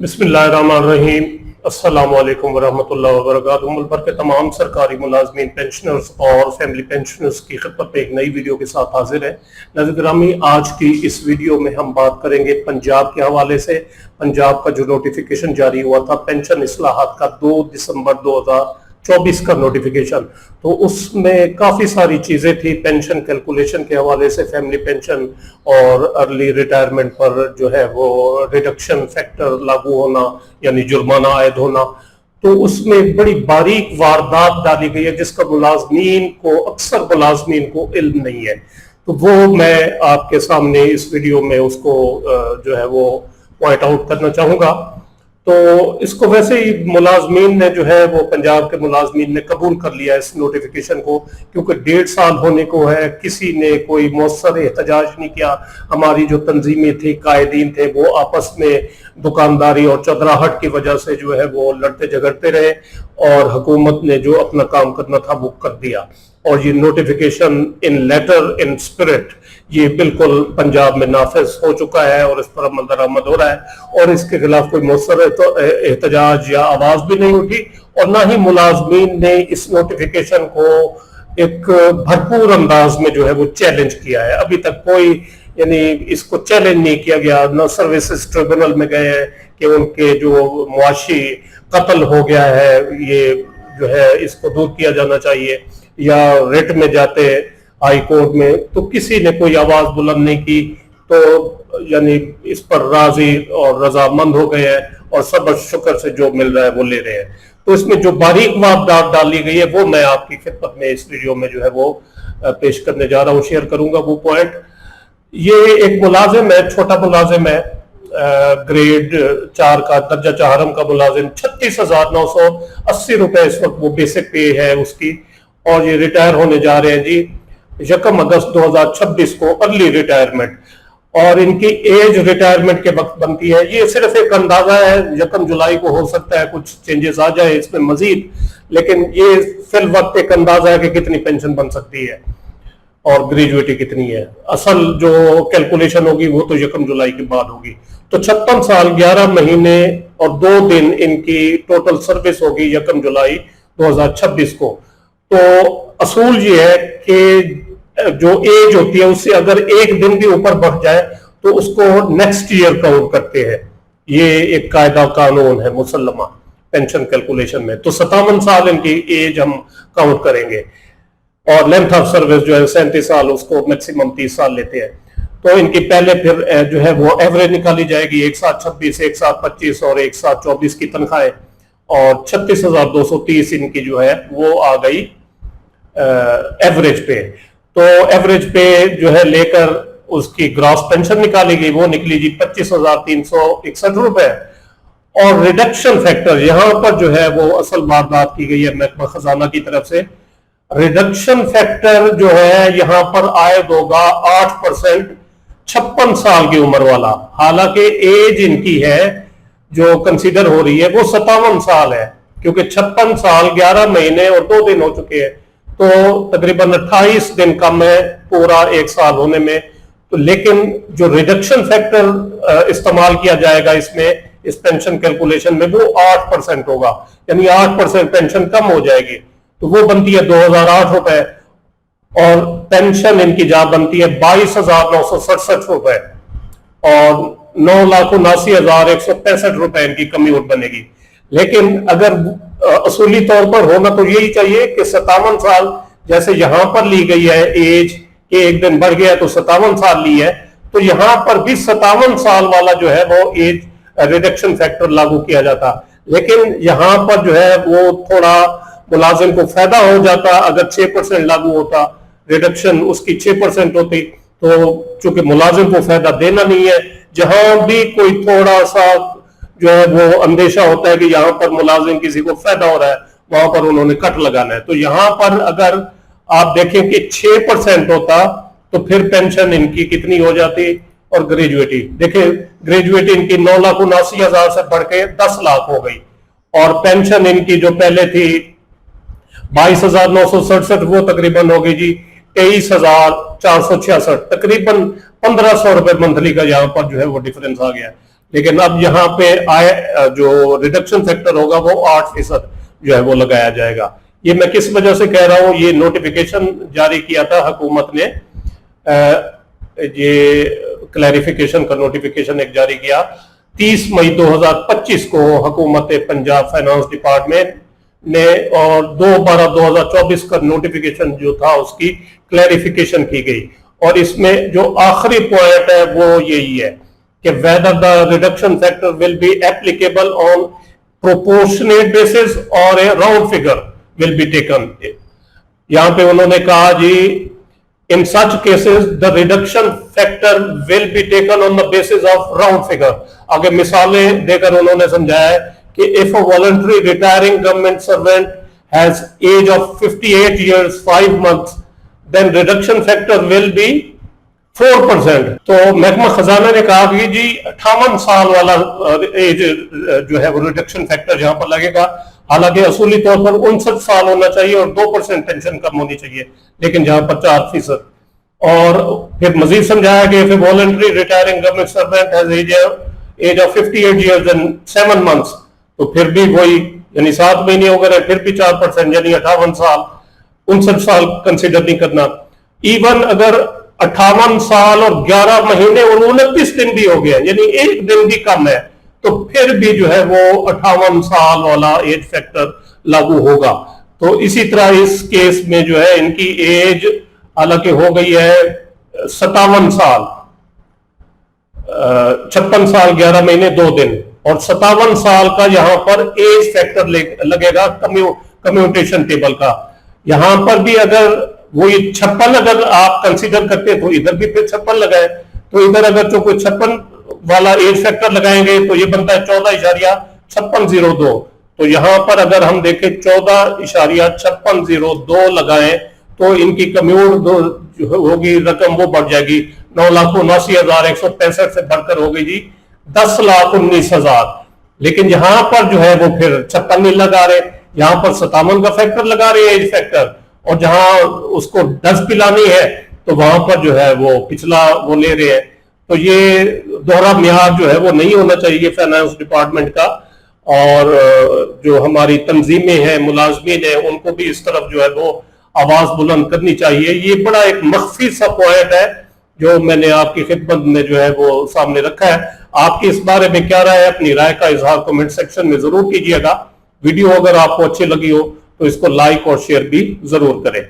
बिस्मिल्लाहिर्रहमानिर्रहीम। अस्सलामु अलैकुम वरहमतुल्लाहि वबरकातुहू। मुल्क भर के तमाम सरकारी मुलाजमीन, पेंशनर्स और फैमिली पेंशनर्स की खिदमत में एक नई वीडियो के साथ हाजिर है। नाज़रीन गिरामी, आज की इस वीडियो में हम बात करेंगे पंजाब के हवाले से। पंजाब का जो नोटिफिकेशन जारी हुआ था पेंशन इस्लाहात का 2 दिसंबर 2024 का नोटिफिकेशन, तो उसमें काफ़ी सारी चीज़ें थी पेंशन कैलकुलेशन के हवाले से। फैमिली पेंशन और अर्ली रिटायरमेंट पर जो है वो रिडक्शन फैक्टर लागू होना यानी जुर्माना आयद होना, तो उसमें बड़ी बारीक वारदात डाली गई है जिसका अक्सर मुलाजमीन को इल्म नहीं है। तो वो मैं आपके सामने इस वीडियो में उसको जो है वो पॉइंट आउट करना चाहूँगा। तो इसको वैसे ही मुलाजमीन ने जो है वो पंजाब के मुलाजमीन ने कबूल कर लिया इस नोटिफिकेशन को, क्योंकि 1.5 साल होने को है, किसी ने कोई मौसर एहतजाज नहीं किया। हमारी जो तंजीमें थी, कायदीन थे, वो आपस में दुकानदारी और चदराहट की वजह से जो है वो लड़ते झगड़ते रहे और हुकूमत ने जो अपना काम करना था वो कर दिया। और ये notification in letter in spirit ये बिल्कुल पंजाब में नाफिज हो चुका है और इस पर अमल दरामद हो रहा है और इसके खिलाफ कोई मौसर एहतजाज या आवाज भी नहीं उठी और ना ही मुलाजमीन ने इस नोटिफिकेशन को एक भरपूर अंदाज में जो है वो चैलेंज किया है। अभी तक कोई यानी इसको चैलेंज नहीं किया गया, न सर्विसेज ट्रिब्यूनल में गए हैं कि उनके जो मुआशी कत्ल हो गया है ये जो है इसको दूर किया जाना चाहिए, या रिट में जाते हाई कोर्ट में तो किसी ने कोई आवाज बुलंद नहीं की। तो यानी इस पर राजी और रजामंद हो गए हैं और सब्र शुक्र से जो मिल रहा है वो ले रहे हैं। तो इसमें जो बारीक वारदात डाली गई है वो मैं आपकी खिदमत में इस वीडियो में जो है वो पेश करने जा रहा हूँ, शेयर करूंगा वो पॉइंट। ये एक मुलाजिम है, छोटा मुलाजिम है, ग्रेड 4 का दर्जा चाहरम का मुलाजिम, 36,980 रुपए इस वक्त वो बेसिक पे है उसकी, और ये रिटायर होने जा रहे हैं जी 1 अगस्त 2026 को, अर्ली रिटायरमेंट। और इनकी एज रिटायरमेंट के वक्त बनती है। ये सिर्फ एक अंदाजा है, 1 जुलाई को हो सकता है कुछ चेंजेस आ जाए इसमें मजीद, लेकिन ये फिल वक्त एक अंदाजा है कि कितनी पेंशन बन सकती है और ग्रेजुएटी कितनी है। असल जो कैलकुलेशन होगी वो तो 1 जुलाई के बाद होगी। तो 56 साल 11 महीने और 2 दिन इनकी टोटल सर्विस होगी 1 जुलाई 2026 को। तो असूल ये है कि जो एज होती है उससे अगर एक दिन भी ऊपर बढ़ जाए तो उसको नेक्स्ट ईयर काउंट करते हैं। ये एक कायदा कानून है मुसल्लमा पेंशन कैलकुलेशन में। तो 57 साल इनकी एज हम काउंट करेंगे और लेंथ ऑफ सर्विस जो है 37 साल, उसको मैक्सिमम 30 साल लेते हैं। तो इनकी पहले फिर जो है वो एवरेज निकाली जाएगी, 1/7/26, 1/7/25 और 1/7/24 की तनख्वाहें, और 36,230 इनकी जो है वो आ गई एवरेज पे। तो एवरेज पे जो है लेकर उसकी ग्रॉस पेंशन निकाली गई, वो निकली जी 25,361 रुपए। और रिडक्शन फैक्टर यहां पर जो है वो असल बात की गई है महकमा खजाना की तरफ से। रिडक्शन फैक्टर जो है यहां पर आयद होगा 8% 56 साल की उम्र वाला। हालांकि एज इनकी है जो कंसीडर हो रही है वो 57 साल है, क्योंकि 56 साल 11 महीने और 2 दिन हो चुके हैं, तो तकरीबन 28 दिन कम है पूरा 1 साल होने में। तो लेकिन जो रिडक्शन फैक्टर इस्तेमाल किया जाएगा इसमें इस पेंशन कैलकुलेशन में वो 8% होगा, यानी 8% पेंशन कम हो जाएगी। तो वो बनती है 2008 रुपए और पेंशन इनकी जा बनती है 22,967 रुपए और 9,79,165 रुपए इनकी कम्यूट बनेगी। लेकिन अगर असूली तौर पर होना तो यही चाहिए कि 57 साल जैसे यहां पर ली गई है एज के एक दिन बढ़ गया तो 57 साल ली है, तो यहां पर भी 57 साल वाला जो है वो एज रिडक्शन फैक्टर लागू किया जाता। लेकिन यहां पर जो है वो थोड़ा मुलाजिम को फायदा हो जाता अगर 6% लागू होता, रिडक्शन उसकी 6% होती। तो चूंकि मुलाजिम को फायदा देना नहीं है, जहां भी कोई थोड़ा सा जो है वो अंदेशा होता है कि यहां पर मुलाजिम किसी को फायदा हो रहा है, वहां पर उन्होंने कट लगाना है। तो यहां पर अगर आप देखें कि 6% होता तो फिर पेंशन इनकी कितनी हो जाती, और ग्रेजुएटी देखिए, ग्रेजुएटी इनकी 9,79,000 से बढ़ के 10 लाख हो गई, और पेंशन इनकी जो पहले थी 22,967 वो तकरीबन हो गई जी 23,466, तकरीबन 1,500 रुपए मंथली का यहाँ पर जो है वो डिफरेंस आ गया। लेकिन अब यहाँ पे आय जो रिडक्शन फैक्टर होगा वो 8% जो है वो लगाया जाएगा। ये मैं किस वजह से कह रहा हूं, ये नोटिफिकेशन जारी किया था हुकूमत ने, ये क्लैरिफिकेशन का नोटिफिकेशन एक जारी किया 30 मई 2025 को हुकूमत पंजाब फाइनेंस डिपार्टमेंट ने, और 2/12/2024 का नोटिफिकेशन जो था उसकी क्लैरिफिकेशन की गई। और इसमें जो आखिरी पॉइंट है वो यही है कि whether the reduction factor will be applicable on proportionate basis और a round figure will be taken. यहां पे उन्होंने कहा जी, in such cases the reduction factor will be taken on the basis of round figure. आगे मिसालें देकर उन्होंने समझाया है कि if a voluntary retiring government servant has age of 58 years 5 months then reduction factor will be 4%। तो महकमा खजाना ने कहा कि जी 58 साल वाला एज जो है वो रिडक्शन फैक्टर यहां पर लगेगा। हालांकि असूली तौर पर 59 साल होना चाहिए और 2% पेंशन कम होनी चाहिए, लेकिन जहां पर 4%। और फिर मजीद समझाया कि voluntary retiring government servant has age of 58 years and 7 months, तो फिर भी वही यानी 7 महीने हो गए, फिर भी 4% यानी 58 साल, 59 साल कंसिडर नहीं करना। इवन अगर 58 साल और 11 महीने और 29 दिन भी हो गया, यानी एक दिन भी कम है, तो फिर भी जो है वो 58 साल वाला एज फैक्टर लागू होगा। तो इसी तरह इस केस में जो है इनकी एज हालांकि हो गई है 57 साल, 56 साल 11 महीने 2 दिन, और 57 साल का यहां पर एज फैक्टर लगेगा कम्यूटेशन टेबल का। यहां पर भी अगर वही 56 अगर आप कंसीडर करते हैं तो इधर भी फिर 56 लगाए, तो इधर अगर जो कोई 56 वाला एज फैक्टर लगाएंगे तो ये बनता है 14.5602। तो यहां पर अगर हम देखें 14.5602 लगाएं तो इनकी कम्यूट जो होगी रकम वो बढ़ जाएगी 9,79,165 से बढ़कर हो गई जी 10,19,000। लेकिन यहां पर जो है वो फिर 56 नहीं लगा रहे, यहां पर 57 का फैक्टर लगा रहे हैं एज फैक्टर, और जहां उसको 10 पिलानी है तो वहां पर जो है वो पिछला वो ले रहे हैं। तो ये दोहरा म्यार जो है वो नहीं होना चाहिए फाइनेंस डिपार्टमेंट का, और जो हमारी तंजीमें हैं, मुलाजमीन है, उनको भी इस तरफ जो है वो आवाज बुलंद करनी चाहिए। ये बड़ा एक मख्फी सा पॉइंट है जो मैंने आपकी खिदमत में जो है वो सामने रखा है। आपकी इस बारे में क्या राय है, अपनी राय का इजहार कमेंट सेक्शन में जरूर कीजिएगा। वीडियो अगर आपको अच्छी लगी हो तो इसको लाइक और शेयर भी जरूर करें।